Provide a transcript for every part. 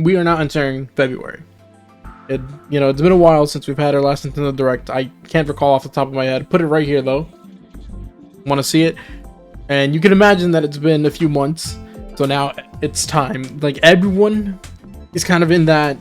we are now entering February. It's been a while since we've had our last Nintendo Direct. I can't recall off the top of my head. Put it right here though. Want to see it? And you can imagine that it's been a few months. So now it's time. Like, everyone is kind of in the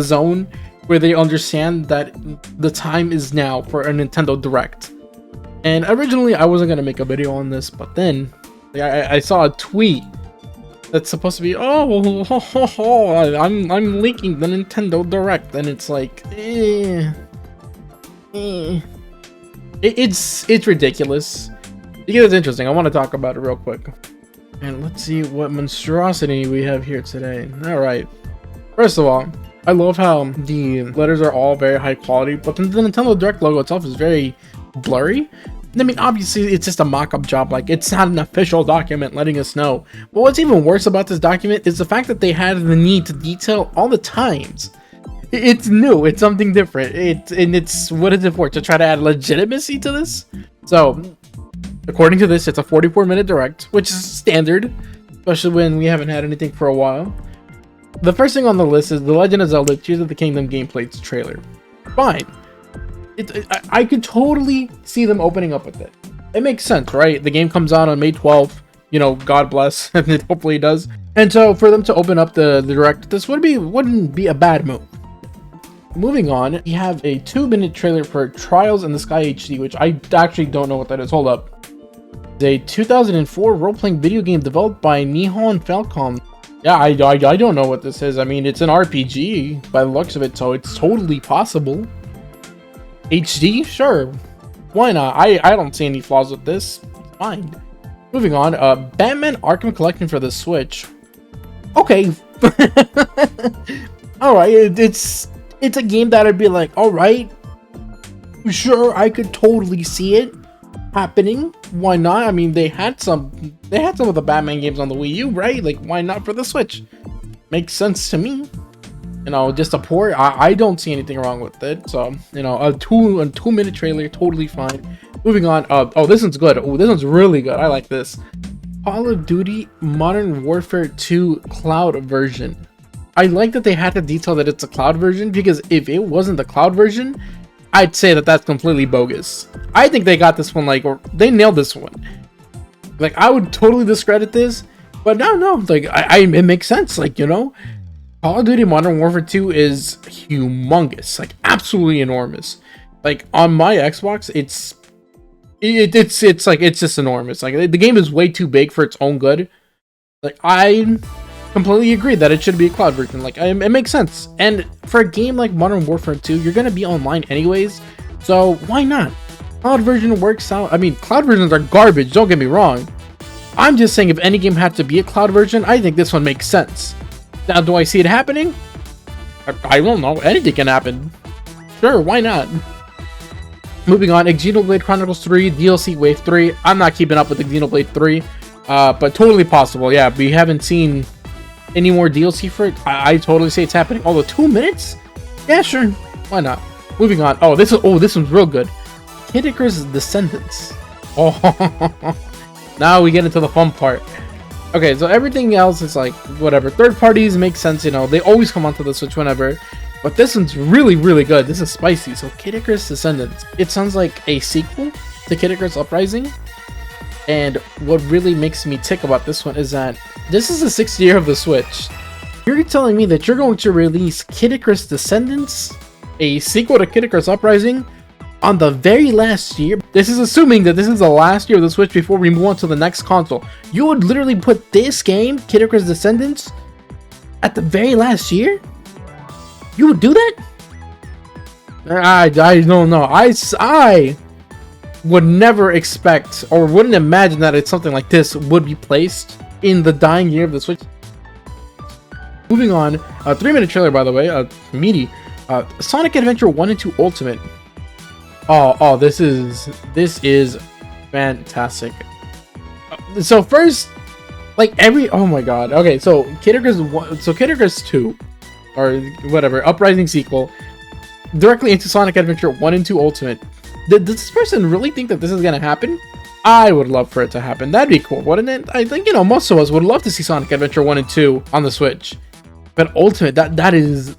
zone where they understand that the time is now for a Nintendo Direct. And originally I wasn't gonna make a video on this, but then I saw a tweet that's supposed to be, I'm linking the Nintendo Direct, and it's like, it's ridiculous. Because it's interesting. I want to talk about it real quick. And let's see what monstrosity we have here today. All right. First of all, I love how the letters are all very high quality, but the Nintendo Direct logo itself is very blurry. I mean, obviously, it's just a mock-up job. Like, it's not an official document letting us know. But what's even worse about this document is the fact that they had the need to detail all the times. It's new. It's something different. It's what is it for? To try to add legitimacy to this? So, according to this, it's a 44-minute Direct, which is standard, especially when we haven't had anything for a while. The first thing on the list is The Legend of Zelda Tears of the Kingdom gameplay trailer. Fine. I could totally see them opening up with it. It makes sense, right? The game comes out on May 12th. God bless, and it hopefully does. And so for them to open up the Direct, this wouldn't be a bad move. Moving on, we have a 2-minute trailer for Trials in the Sky HD, which I actually don't know what that is. Hold up. It's a 2004 role-playing video game developed by Nihon Falcom. Yeah, I don't know what this is. I mean, it's an RPG by the looks of it, so it's totally possible. HD? Sure. Why not? I don't see any flaws with this. It's fine. Moving on, Batman Arkham Collection for the Switch. Okay. Alright, it's a game that I'd be like, alright. Sure, I could totally see it happening. Why not? I mean, they had some of the Batman games on the Wii U, right? Like, why not for the Switch? Makes sense to me. Just a port. I don't see anything wrong with it. So, a 2-minute trailer, totally fine. Moving on. Oh, this one's good. Oh, this one's really good. I like this. Call of Duty Modern Warfare 2 cloud version. I like that they had to detail that it's a cloud version, because if it wasn't the cloud version, I'd say that that's completely bogus. I think they got this one, or they nailed this one. Like, I would totally discredit this, but no, like, it makes sense. Like, Call of Duty Modern Warfare 2 is humongous, like absolutely enormous. Like, on my Xbox, it's just enormous. Like, the game is way too big for its own good. Like, I completely agree that it should be a cloud version. Like, it makes sense. And for a game like Modern Warfare 2, you're gonna be online anyways, so why not? Cloud version works out. I mean, cloud versions are garbage, don't get me wrong. I'm just saying, if any game had to be a cloud version, I think this one makes sense. Now, do I see it happening? I don't know. Anything can happen. Sure, why not? Moving on, Xenoblade Chronicles 3 DLC Wave 3. I'm not keeping up with Xenoblade 3, but totally possible. Yeah, we haven't seen any more DLC for it. I totally say it's happening. Although 2 minutes? Yeah, sure. Why not? Moving on. Oh, this one's real good. Kid Icarus Descendants. Oh, now we get into the fun part. Okay, so everything else is like, whatever. Third parties make sense, they always come onto the Switch whenever. But this one's really, really good. This is spicy. So, Kid Icarus Descendants. It sounds like a sequel to Kid Icarus Uprising. And what really makes me tick about this one is that this is the 6th year of the Switch. You're telling me that you're going to release Kid Icarus Descendants, a sequel to Kid Icarus Uprising, on the very last year? This is assuming that this is the last year of the Switch before we move on to the next console. You would literally put this game, Kid Icarus Descendants, at the very last year? You would do that? I don't know. I would never expect, or wouldn't imagine, that it's something like this would be placed in the dying year of the Switch. Moving on, a 3-minute trailer, by the way, meaty. Sonic Adventure 1 and 2 Ultimate. Oh, this is fantastic. So first, like oh my god. Okay, so Kid Icarus 2, or whatever, Uprising sequel, directly into Sonic Adventure 1 and 2 Ultimate. Does this person really think that this is gonna happen? I would love for it to happen. That'd be cool, wouldn't it? I think, most of us would love to see Sonic Adventure 1 and 2 on the Switch. But Ultimate, that is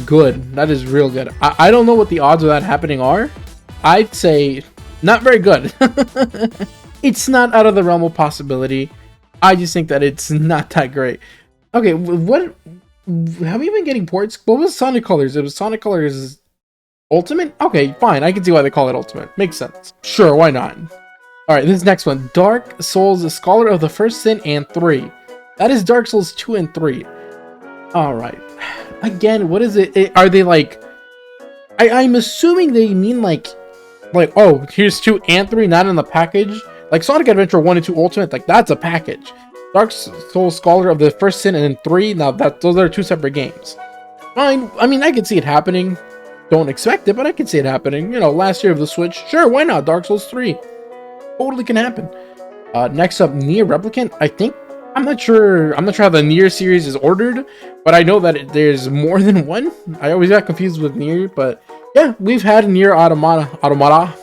good. That is real good. I don't know what the odds of that happening are. I'd say not very good. It's not out of the realm of possibility. I just think that it's not that great. Okay, what have we been getting ports? What was Sonic Colors? It was Sonic Colors Ultimate? Okay, fine. I can see why they call it Ultimate. Makes sense. Sure, why not? Alright, this next one. Dark Souls, Scholar of the First Sin and 3. That is Dark Souls 2 and 3. Alright. Again, what is it? Are they like... I'm assuming they mean like, oh, here's 2 and 3, not in the package. Like Sonic Adventure 1 and 2 Ultimate, like that's a package. Dark Souls Scholar of the First Sin and 3, now those are 2 separate games. Fine, I mean, I can see it happening. Don't expect it, but I can see it happening. You know, last year of the Switch, sure, why not? Dark Souls 3. Totally can happen. Next up, Nier Replicant. I'm not sure how the Nier series is ordered, but I know that there's more than one. I always got confused with Nier, but yeah, we've had Nier Automata.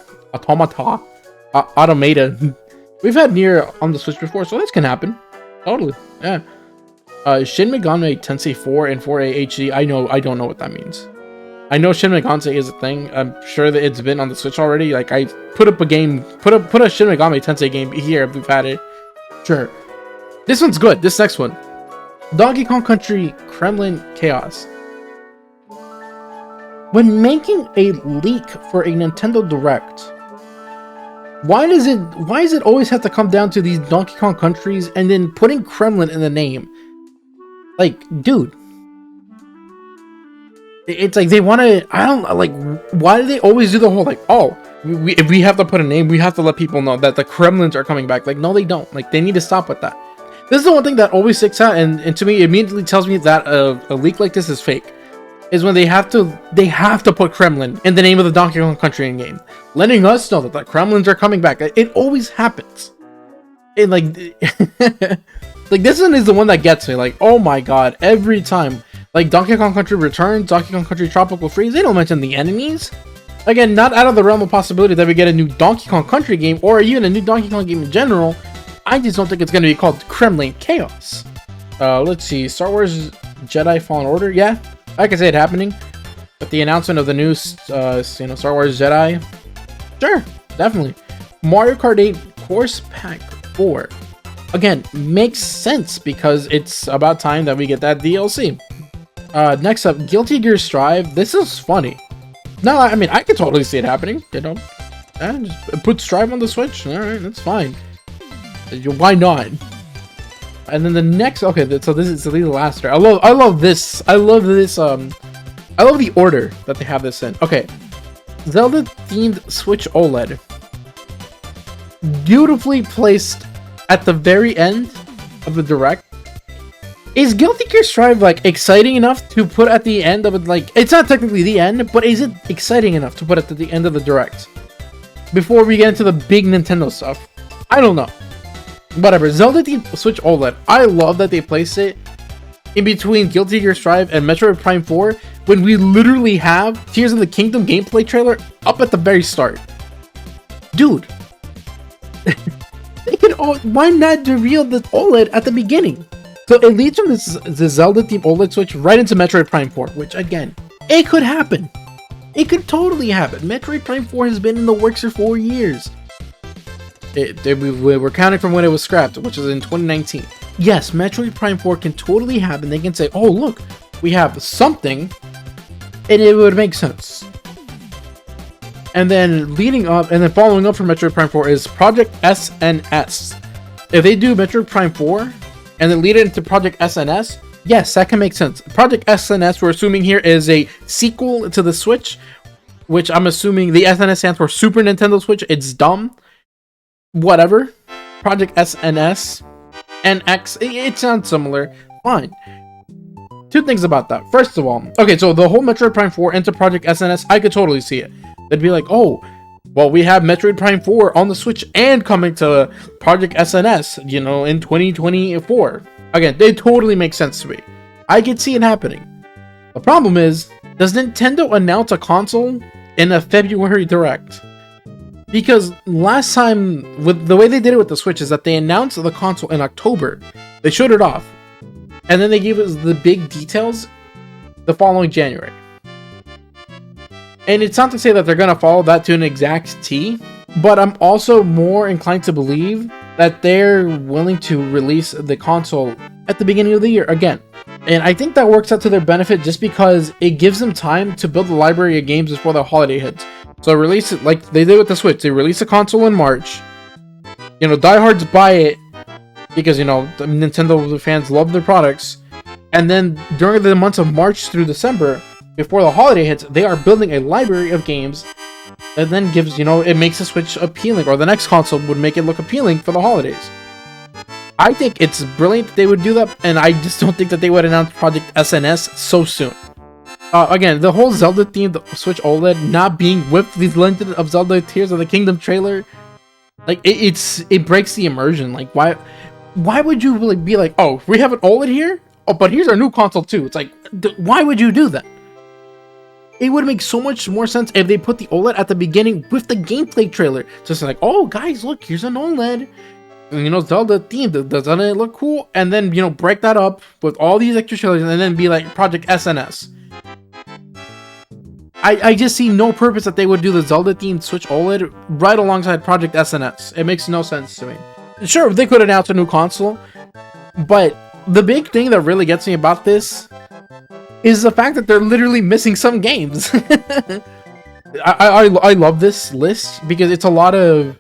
We've had Nier on the Switch before, so this can happen. Totally, yeah. Shin Megami Tensei 4 and 4A HD. I don't know what that means. I know Shin Megami Tensei is a thing. I'm sure that it's been on the Switch already. Like I put up a game, put a Shin Megami Tensei game here. We've had it. Sure. This one's good. This next one, Donkey Kong Country Kremlin Chaos. When making a leak for a Nintendo Direct, why does it always have to come down to these Donkey Kong countries and then putting Kremlin in the name? Like, dude. It's like they want to, I don't like, why do they always do the whole like, oh, if we have to put a name, we have to let people know that the Kremlins are coming back. Like, no, they don't. Like, they need to stop with that. This is the one thing that always sticks out, and to me, it immediately tells me that a leak like this is fake. Is when they have to put Kremlin in the name of the Donkey Kong Country in game, letting us know that the Kremlins are coming back. It always happens. It like, like this one is the one that gets me. Like, oh my god, every time. Like Donkey Kong Country Returns, Donkey Kong Country Tropical Freeze, they don't mention the enemies. Again, not out of the realm of possibility that we get a new Donkey Kong Country game or even a new Donkey Kong game in general. I just don't think it's going to be called Kremlin Chaos. Let's see, Star Wars Jedi Fallen Order, yeah, I can see it happening. But the announcement of the new, Star Wars Jedi, sure, definitely. Mario Kart 8 Course Pack 4, again, makes sense because it's about time that we get that DLC. Next up, Guilty Gear Strive. This is funny. No, I mean, I could totally see it happening, you know. Just put Strive on the Switch. Alright, that's fine. Why not? And then the next, okay, so this is the last here. I love this. I love the order that they have this in. Okay. Zelda themed Switch OLED. Beautifully placed at the very end of the Direct. Is Guilty Gear Strive like exciting enough to put at the end of it? Like, it's not technically the end, but is it exciting enough to put at the end of the Direct before we get into the big Nintendo stuff? I don't know. Whatever. Zelda themed Switch OLED. I love that they placed it in between Guilty Gear Strive and Metroid Prime 4 when we literally have Tears of the Kingdom gameplay trailer up at the very start. Dude. They could why not reveal the OLED at the beginning? So it leads from the Zelda themed OLED Switch right into Metroid Prime 4, which again, it could happen. It could totally happen. Metroid Prime 4 has been in the works for 4 years. We're counting from when it was scrapped, which is in 2019. Yes, Metroid Prime 4 can totally happen. They can say, oh look, we have something, and it would make sense. And then leading up, and then following up from Metroid Prime 4 is Project SNS. If they do Metroid Prime 4, and then lead it into Project SNS, yes, that can make sense. Project SNS, we're assuming here, is a sequel to the Switch, which I'm assuming the SNS stands for Super Nintendo Switch. It's dumb. Whatever. Project SNS. NX. It sounds similar. Fine. Two things about that. First of all, okay, so the whole Metroid Prime 4 into Project SNS, I could totally see it. They'd be like, oh, well, we have Metroid Prime 4 on the Switch and coming to Project SNS, you know, in 2024. Again, they totally make sense to me. I could see it happening. The problem is, does Nintendo announce a console in a February Direct? Because last time, with the way they did it with the Switch, is that they announced the console in October. They showed it off. And then they gave us the big details the following January. And it's not to say that they're going to follow that to an exact T, but I'm also more inclined to believe that they're willing to release the console at the beginning of the year again. And I think that works out to their benefit just because it gives them time to build a library of games before the holiday hits. So release it like they did with the Switch. They release a console in March. You know, diehards buy it because, you know, the Nintendo fans love their products. And then during the months of March through December, before the holiday hits, they are building a library of games that then gives, you know, it makes the Switch appealing, or the next console would make it look appealing for the holidays. I think it's brilliant that they would do that, and I just don't think that they would announce Project SNS so soon. Again, the whole Zelda-themed Switch OLED not being with the Legend of Zelda Tears of the Kingdom trailer, like, it breaks the immersion. Like, why would you really be like, oh, we have an OLED here? Oh, but here's our new console too. It's like, why would you do that? It would make so much more sense if they put the OLED at the beginning with the gameplay trailer. Just like, oh, guys, look, here's an OLED. And, you know, Zelda themed. Doesn't it look cool? And then, you know, break that up with all these extra trailers and then be like Project SNS. I just see no purpose that they would do the Zelda themed Switch OLED right alongside Project SNS. It makes no sense to me. Sure, they could announce a new console, but the big thing that really gets me about this is the fact that they're literally missing some games. I love this list because it's a lot of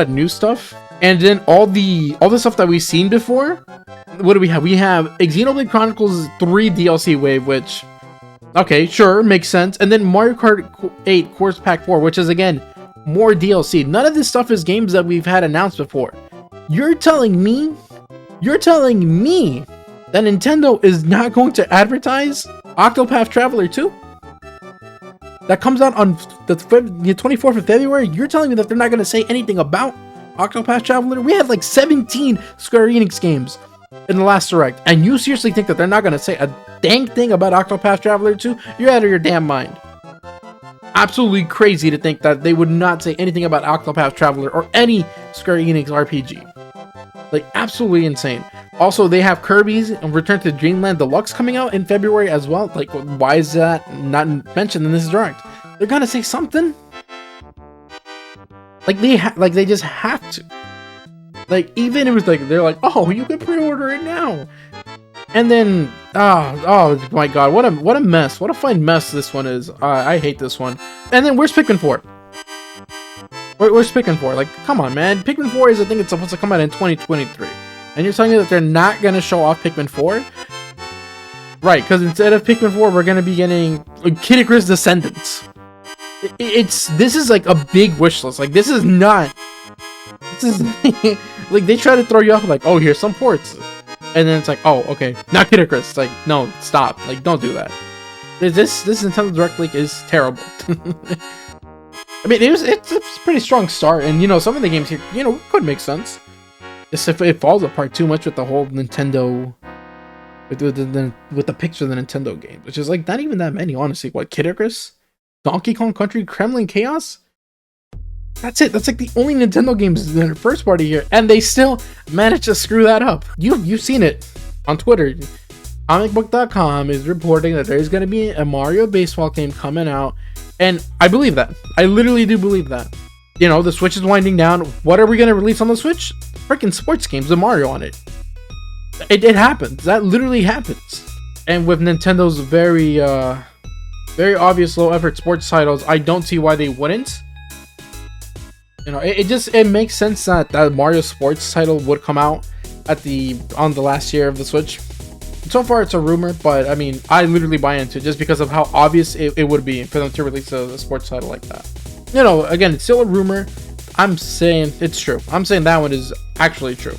new stuff, and then all the stuff that we've seen before. What do we have? We have Xenoblade Chronicles 3 DLC wave, which, okay, sure, makes sense. And then Mario Kart 8 Course Pack 4, which is again more DLC. None of this stuff is games that we've had announced before. You're telling me that Nintendo is not going to advertise Octopath Traveler 2? That comes out on the 24th of February? You're telling me that they're not going to say anything about Octopath Traveler? We had like 17 Square Enix games in the last Direct, and you seriously think that they're not going to say a dang thing about Octopath Traveler 2? You're out of your damn mind. Absolutely crazy to think that they would not say anything about Octopath Traveler or any Square Enix RPG. Like, absolutely insane. Also, they have Kirby's Return to Dreamland Deluxe coming out in February as well. Like, why is that not mentioned in this Direct? They're gonna say something. Like, they just have to. Like, even it was like, they're like, oh, you can pre-order it now. And then, oh my god, what a mess. What a fine mess this one is. I hate this one. And then, where's Pikmin 4? Where's Pikmin 4? Like, come on, man. Pikmin 4 is, I think it's supposed to come out in 2023. And you're telling me that they're not going to show off Pikmin 4? Right, because instead of Pikmin 4, we're going to be getting Kid Icarus Descendants. This is like a big wish list. Like, this is not... This is... like, they try to throw you off like, oh, here's some ports. And then it's like, oh, okay. Not Kid Icarus. It's like, no, stop. Like, don't do that. This Nintendo Direct leak is terrible. I mean, it's a pretty strong start, and, you know, some of the games here, you know, could make sense. Just if it falls apart too much with the whole Nintendo, with the picture of the Nintendo games, which is like not even that many, honestly. What, Kid Icarus, Donkey Kong Country, Kremlin Chaos? That's it. That's like the only Nintendo games in the first party here, and they still managed to screw that up. You've seen it on Twitter. Comicbook.com is reporting that there's going to be a Mario baseball game coming out. And I believe that. I literally do believe that. You know, the Switch is winding down. What are we going to release on the Switch? Freaking sports games with Mario on it. It happens. That literally happens. And with Nintendo's very obvious low effort sports titles, I don't see why they wouldn't. You know, it makes sense that Mario sports title would come out on the last year of the Switch. So far, it's a rumor, but I mean, I literally buy into it just because of how obvious it would be for them to release a sports title like that. You know, again, it's still a rumor. I'm saying it's true. I'm saying that one is actually true.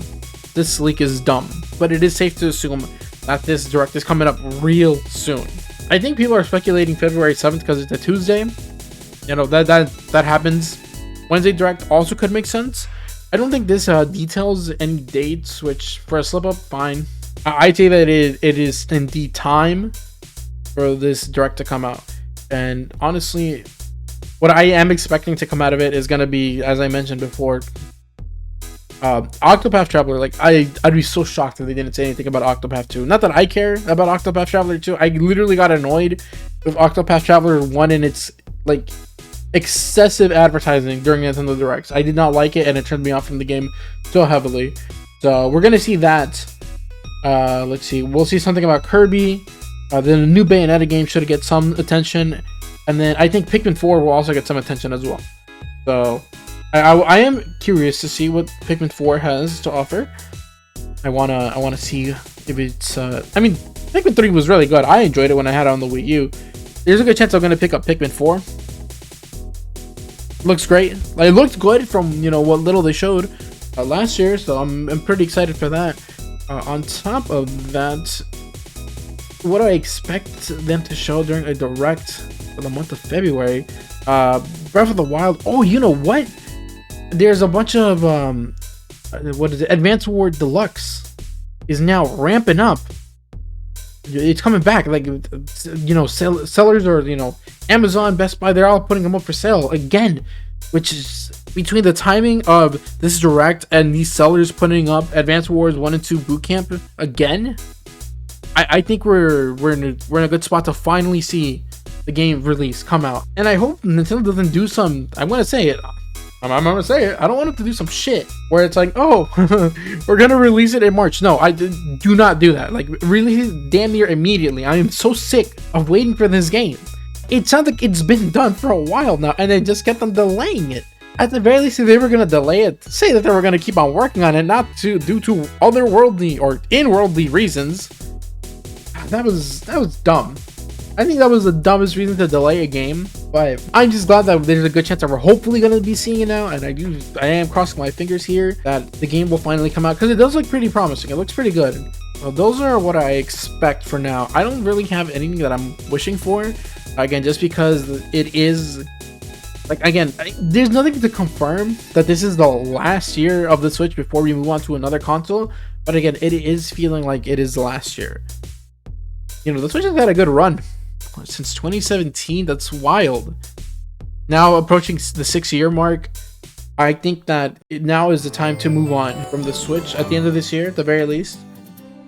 This leak is dumb, but it is safe to assume that this Direct is coming up real soon. I think people are speculating February 7th because it's a Tuesday. You know, that happens. Wednesday Direct also could make sense. I don't think this details any dates, which for a slip up, fine. I'd say that it is indeed time for this Direct to come out. And honestly, what I am expecting to come out of it is going to be, as I mentioned before, Octopath Traveler, like I'd be so shocked if they didn't say anything about Octopath 2. Not that I care about Octopath Traveler 2. I literally got annoyed with Octopath Traveler 1 and its like excessive advertising during Nintendo Directs. I did not like it, and it turned me off from the game so heavily. So we're gonna see that. Let's see. We'll see something about Kirby. Then a new Bayonetta game should get some attention, and then I think Pikmin 4 will also get some attention as well. So I am curious to see what Pikmin 4 has to offer. I wanna see if it's. I mean, Pikmin 3 was really good. I enjoyed it when I had it on the Wii U. There's a good chance I'm gonna pick up Pikmin 4. Looks great. Like, it looked good from what little they showed last year, so I'm pretty excited for that. On top of that, what do I expect them to show during a direct for the month of February? Breath of the Wild. Oh, you know what? There's a bunch of what is it? Advance Wars Deluxe is now ramping up. It's coming back. Like, sellers or Amazon, Best Buy, they're all putting them up for sale again, which is between the timing of this direct and these sellers putting up Advance Wars 1 and 2 Boot Camp again. I think we're in a good spot to finally see the game release come out, and I hope Nintendo doesn't do some. I'm gonna say it. I'm gonna say it. I don't want it to do some shit where it's like, oh, we're gonna release it in March. No, I do not do that. Like, release it damn near immediately. I am so sick of waiting for this game. It sounds like it's been done for a while now, and they just kept on delaying it. At the very least, if they were gonna delay it, say that they were gonna keep on working on it, not due to otherworldly or in-worldly reasons. That was dumb. I think that was the dumbest reason to delay a game, but I'm just glad that there's a good chance that we're hopefully going to be seeing it now, and I am crossing my fingers here that the game will finally come out, because it does look pretty promising. It looks pretty good. Well, those are what I expect for now. I don't really have anything that I'm wishing for, again, just because it is, like, again, there's nothing to confirm that this is the last year of the Switch before we move on to another console, but again, it is feeling like it is the last year. The Switch has had a good run since 2017. That's wild. Now approaching the 6-year mark, I think that now is the time to move on from the Switch at the end of this year, at the very least.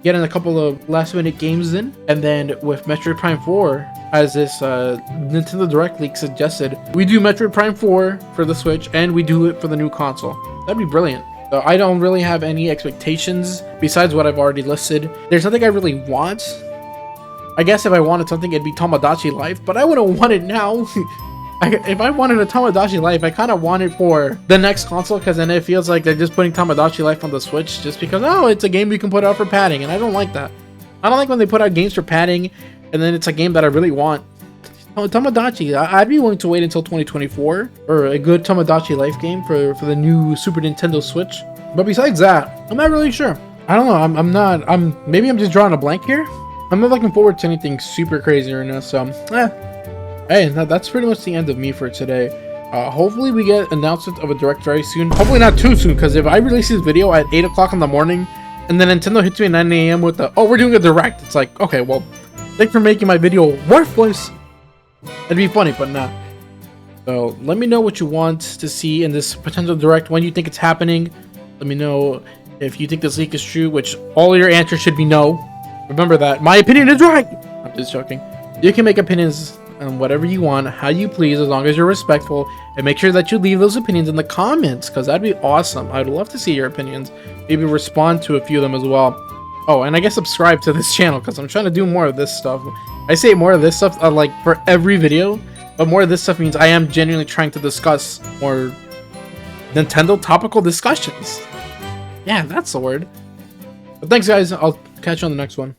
Getting a couple of last-minute games in, and then with Metroid Prime 4, as this Nintendo Direct leak suggested, we do Metroid Prime 4 for the Switch, and we do it for the new console. That'd be brilliant. So I don't really have any expectations besides what I've already listed. There's nothing I really want. I guess if I wanted something, it'd be Tomodachi Life, but I wouldn't want it now. If I wanted a Tomodachi Life, I kind of want it for the next console, because then it feels like they're just putting Tomodachi Life on the Switch just because, oh, it's a game we can put out for padding, and I don't like that. I don't like when they put out games for padding, and then it's a game that I really want. Tomodachi, I'd be willing to wait until 2024 for a good Tomodachi Life game for the new Super Nintendo Switch. But besides that, I'm not really sure. I don't know, maybe I'm just drawing a blank here. I'm not looking forward to anything super crazy right now, so, hey, that's pretty much the end of me for today. Hopefully we get announcement of a direct very soon. Hopefully not too soon, because if I release this video at 8 o'clock in the morning, and then Nintendo hits me at 9 a.m. with the, oh, we're doing a direct, it's like, okay, well, thanks for making my video worthless. It'd be funny, but not. So, let me know what you want to see in this potential direct, when you think it's happening. Let me know if you think this leak is true, which all your answers should be no. Remember that my opinion is right. I'm just joking. You can make opinions on whatever you want, how you please, as long as you're respectful, and make sure that you leave those opinions in the comments, because that'd be awesome. I'd love to see your opinions. Maybe respond to a few of them as well. Oh, and I guess subscribe to this channel, because I'm trying to do more of this stuff. I say more of this stuff like for every video, but more of this stuff means I am genuinely trying to discuss more Nintendo topical discussions. Yeah, that's the word. But thanks, guys. I'll catch you on the next one.